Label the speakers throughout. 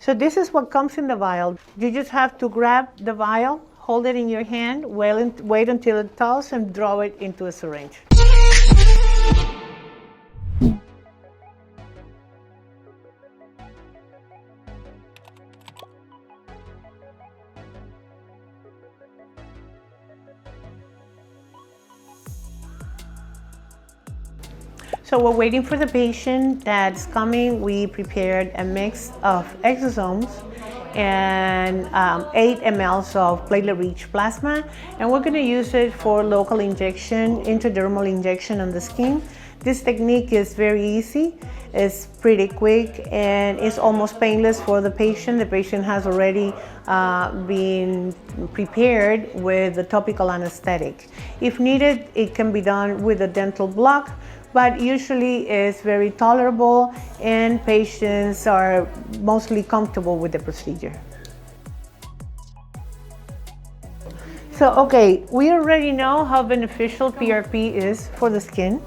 Speaker 1: So this is what comes in the vial. You just have to grab the vial, hold it in your hand, wait until it thaws, and draw it into a syringe. So we're waiting for the patient that's coming. We prepared a mix of exosomes and 8 mL of platelet-rich plasma, and we're going to use it for local injection, intradermal injection on the skin. This technique is very easy, it's pretty quick, and it's almost painless for the patient. The patient has already been prepared with the topical anesthetic. If needed, it can be done with a dental block, but usually it's very tolerable and patients are mostly comfortable with the procedure. So, okay, we already know how beneficial PRP is for the skin.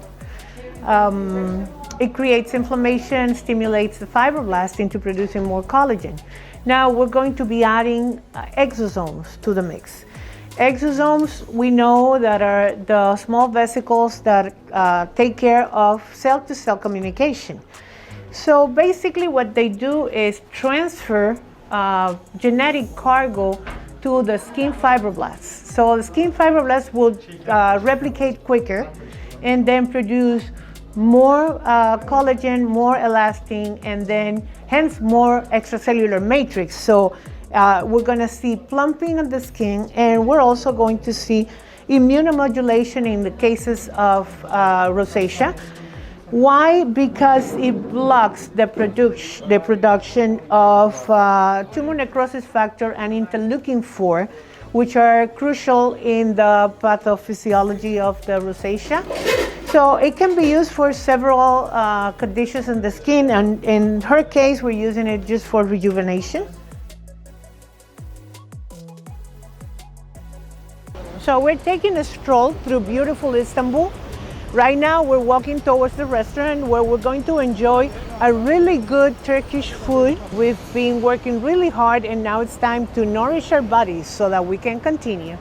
Speaker 1: It creates inflammation, stimulates the fibroblasts into producing more collagen. Now we're going to be adding exosomes to the mix. Exosomes, we know that are the small vesicles that take care of cell-to-cell communication. So basically what they do is transfer genetic cargo to the skin fibroblasts. So the skin fibroblasts will replicate quicker and then produce more collagen, more elastin, and then hence more extracellular matrix. So we're going to see plumping of the skin, and we're also going to see immunomodulation in the cases of rosacea. Why? Because it blocks the production of tumor necrosis factor and interleukin-4, which are crucial in the pathophysiology of the rosacea. So it can be used for several conditions in the skin, and in her case, we're using it just for rejuvenation. So we're taking a stroll through beautiful Istanbul. Right now we're walking towards the restaurant where we're going to enjoy a really good Turkish food. We've been working really hard, and now it's time to nourish our bodies so that we can continue.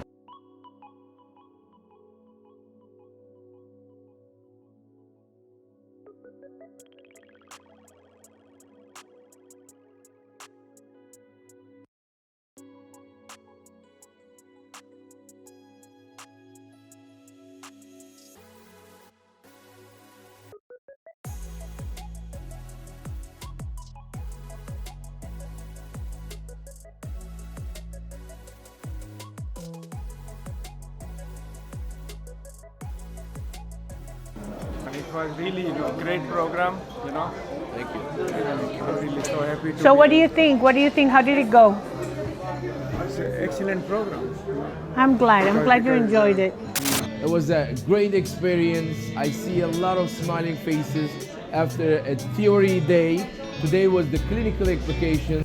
Speaker 2: And it was really, great program,
Speaker 3: Thank you.
Speaker 2: I'm really so happy to
Speaker 1: So what
Speaker 2: be-
Speaker 1: do you think? What do you think? How did it go?
Speaker 2: It's an excellent program.
Speaker 1: I'm glad you enjoyed it.
Speaker 3: It was a great experience. I see a lot of smiling faces after a theory day. Today was the clinical application.